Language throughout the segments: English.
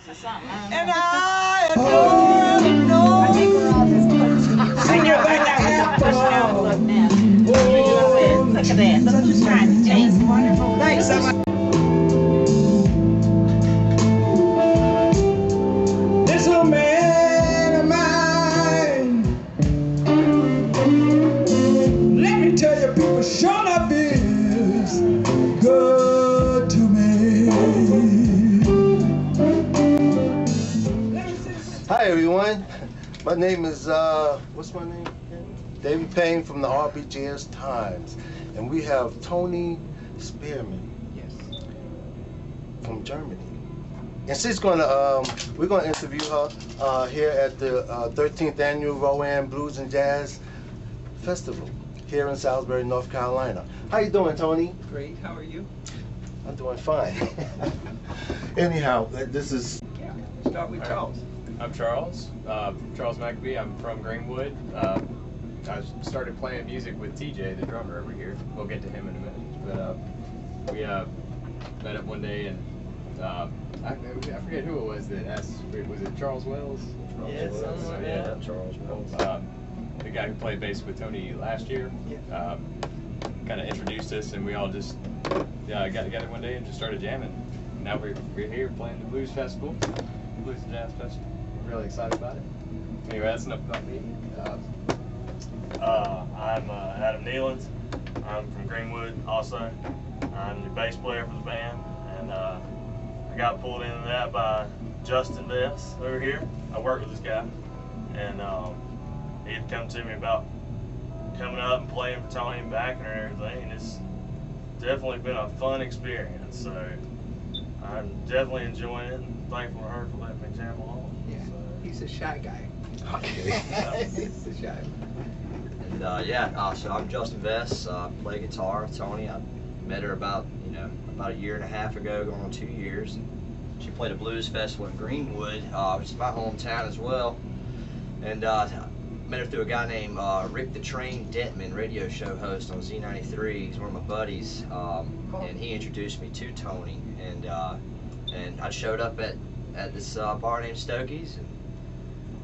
or something. And I adore you. I think we're all just pushing. I know, right now we're pushing envelope now. Look at that. Look who's trying to change. Wonderful. Thanks so much. This little man of mine, let me tell you, people, sure enough is good to me. Hi everyone, my name is, what's my name again? David Payne from the RBJS TIMES, and we have Toni Spearman from Germany. And she's gonna, we're gonna interview her here at the 13th Annual Rowan Blues and Jazz Festival here in Salisbury, North Carolina. How you doing, Toni? Great, how are you? I'm doing fine. Anyhow, this is... Yeah, start with Charles. I'm Charles, Charles McAbee. I'm from Greenwood. I started playing music with TJ, the drummer over here. We'll get to him in a minute. But we met up one day, and I forget who it was that asked. Was it Charles Wells? Yeah, something like that. Charles Wells. The guy who played bass with Toni last year. Yeah. Kind of introduced us, and we all just got together one day and just started jamming. Now we're here playing the Blues Festival, Blues and Jazz Festival. Really excited about it. Anyway, that's enough about me. I'm Adam Nealons. I'm from Greenwood also. I'm the bass player for the band, and I got pulled into that by Justin Vess over here. I work with this guy, and he had come to me about coming up and playing for Toni and backing her and everything, and it's definitely been a fun experience. So I'm definitely enjoying it and thankful to her for letting me jam along. Yeah, he's a shy guy. Okay. He's a shy. And so I'm Justin Vess. Play guitar with Toni. I met her about a year and a half ago, going on 2 years. She played a blues festival in Greenwood, which is my hometown as well. And met her through a guy named Rick the Train Detman, radio show host on Z93. He's one of my buddies, and he introduced me to Toni. And I showed up at this bar named Stokey's,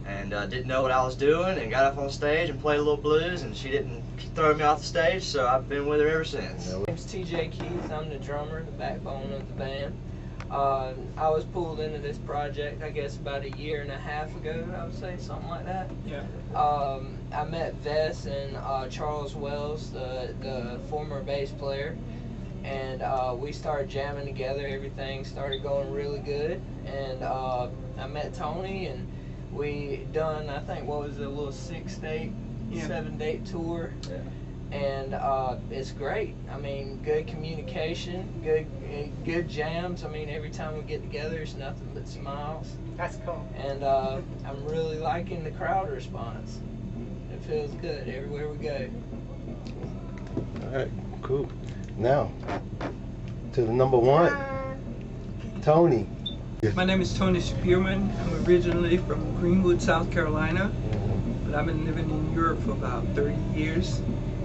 and didn't know what I was doing, and got up on stage and played a little blues, and she didn't throw me off the stage, so I've been with her ever since. My name's TJ Keith. I'm the drummer, the backbone of the band. I was pulled into this project, I guess, about a year and a half ago, I would say, something like that. Yeah. I met Vess and Charles Wells, the former bass player, and we started jamming together. Everything started going really good, and I met Toni, and we done, I think, what was it, a little 6-date, 7-date tour. Yeah. And it's great. I mean, good communication, good jams. I mean, every time we get together, it's nothing but smiles. That's cool. And I'm really liking the crowd response. It feels good everywhere we go. All right, cool. Now, to the number one, Toni. My name is Toni Spearman. I'm originally from Greenwood, South Carolina, but I've been living in Europe for about 30 years.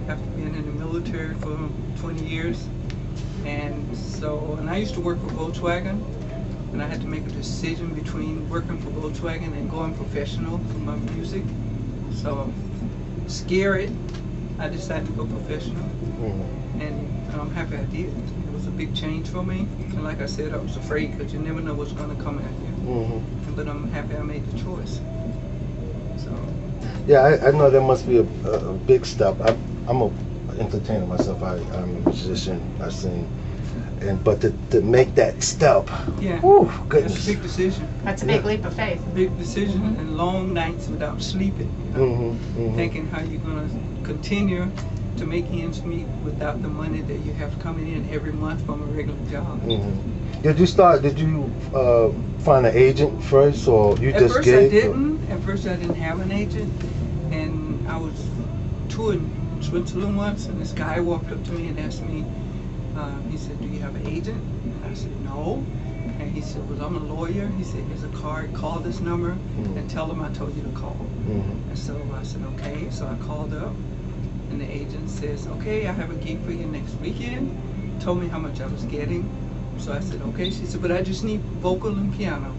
After being in the military for 20 years. And I used to work for Volkswagen, and I had to make a decision between working for Volkswagen and going professional for my music. So, scared, I decided to go professional. And I'm happy I did. It was a big change for me. And like I said, I was afraid because you never know what's going to come at you. But I'm happy I made the choice. So. Yeah, I know that must be a big step. I'm an entertainer myself. I'm a musician. I sing, but to make that step, whew, goodness, that's a big decision. That's a big leap of faith. Big decision, and long nights without sleeping. Thinking how you're gonna continue to make ends meet without the money that you have coming in every month from a regular job. Did you find an agent first, or you just At first I didn't have an agent, and I was touring Switzerland once, and this guy walked up to me and asked me, he said, "Do you have an agent?" And I said, "No." And he said, "Well, I'm a lawyer." He said, "Here's a card, call this number and tell them I told you to call." And so I said, "Okay." So I called up, and the agent says, "Okay, I have a gig for you next weekend." Told me how much I was getting. So I said, "Okay." She said, "But I just need vocal and piano."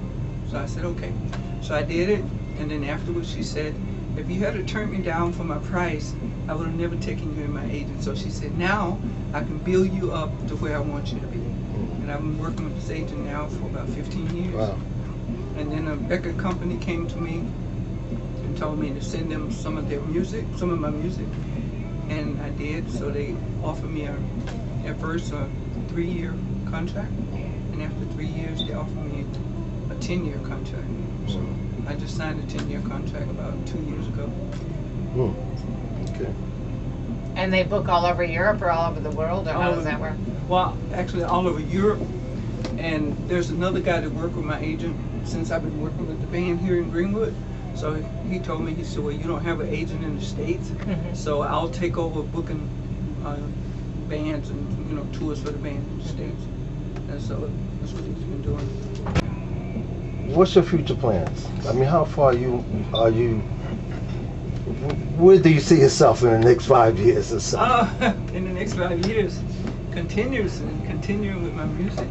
So I said, okay. So I did it, and then afterwards she said, if you had turned me down for my price, I would have never taken you in my agent. So she said, now I can build you up to where I want you to be. And I've been working with this agent now for about 15 years. Wow. And then a record company came to me and told me to send them some of their music, some of my music. And I did, so they offered me at first a 3-year contract. And after 3 years, they offered me a 10-year contract. So I just signed a 10-year contract about 2 years ago. Okay. And they book all over Europe or all over the world, or how does that work? Well, actually all over Europe. And there's another guy that worked with my agent since I've been working with the band here in Greenwood. So he told me, he said, well, you don't have an agent in the States, so I'll take over booking bands and, you know, tours for the band in the States. And so that's what he's been doing. What's your future plans? I mean, how far are you, where do you see yourself in the next 5 years or so? In the next 5 years, continuing with my music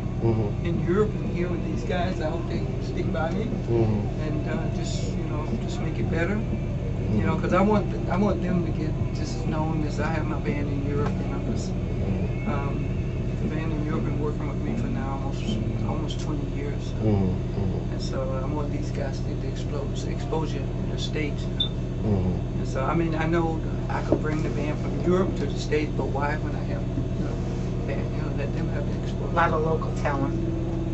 in Europe and here with these guys. I hope they stick by me and just make it better. You know, because I want them to get just known as I have my band in Europe, and I'm just the band in Europe been working with me for now almost 20 years. And so I want these guys to get the exposure in the States. And so I mean, I know I could bring the band from Europe to the States, but why when I have band, you know, let them have the exposure. A lot of local talent.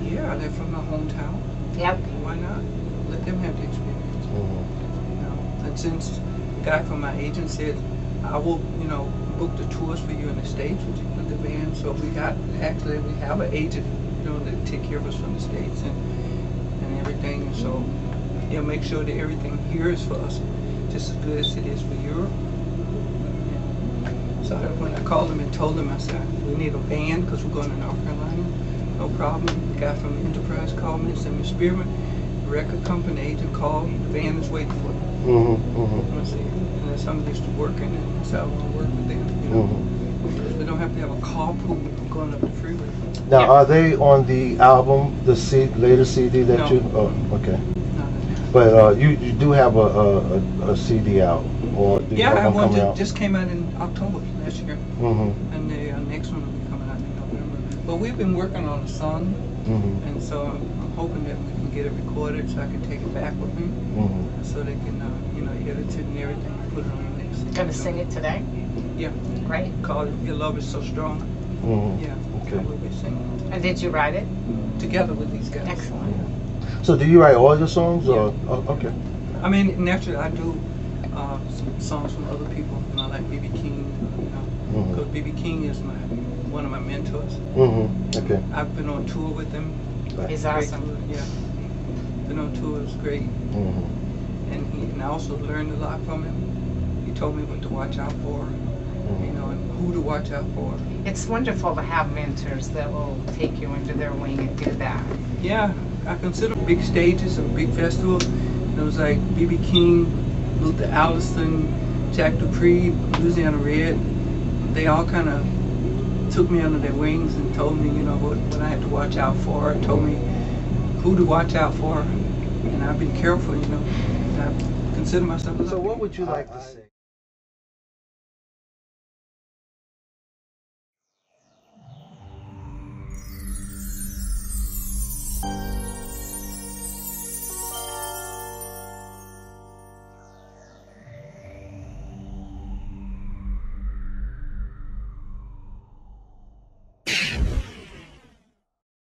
Yeah, they're from my hometown. Yep. Why not? Let them have the experience. You know, and since the guy from my agent said, I will, you know, book the tours for you in the States with the band. So we have an agent, you know, that take care of us from the States and everything. And so he'll make sure that everything here is for us just as good as it is for Europe. And so when I called him and told him, I said, we need a band because we're going to North Carolina. No problem. The guy from Enterprise called me and said, Ms. Spearman, the record company agent called, the band is waiting for you. I said, and that's how I'm used to working, and that's how I want to work with them, you know. Because we don't have to have a carpool going up the freeway. Now, are they on the album, the latest CD that No. you? Oh, okay. No. But you do have a CD out, or do you Yeah, I have one coming out? just came out in October last year, and the next one will be coming out in November. But we've been working on a song, and so I'm hoping that we can get it recorded so I can take it back with me, so they can, you know, edit it and everything, and put it on the next. Gonna sing it today? Yeah. Great. Called it Your Love Is So Strong. Yeah. Okay. We'll be singing And did you write it? together with these guys. Excellent. So do you write all your songs, or okay? I mean, naturally, I do some songs from other people, you know, like B.B. King, you know, because B.B. King is one of my mentors. Okay. I've been on tour with him. He's Great awesome. tour, yeah. Been on tour, it was great. And I also learned a lot from him. He told me what to watch out for, you know, and who to watch out for. It's wonderful to have mentors that will take you under their wing and do that. Yeah, I consider big stages and big festivals. It was like B.B. King, Luther Allison, Jack Dupree, Louisiana Red. They all kind of took me under their wings and told me, you know, what I had to watch out for, and told me who to watch out for. And I've been careful, you know. I consider myself a So what would you like to say?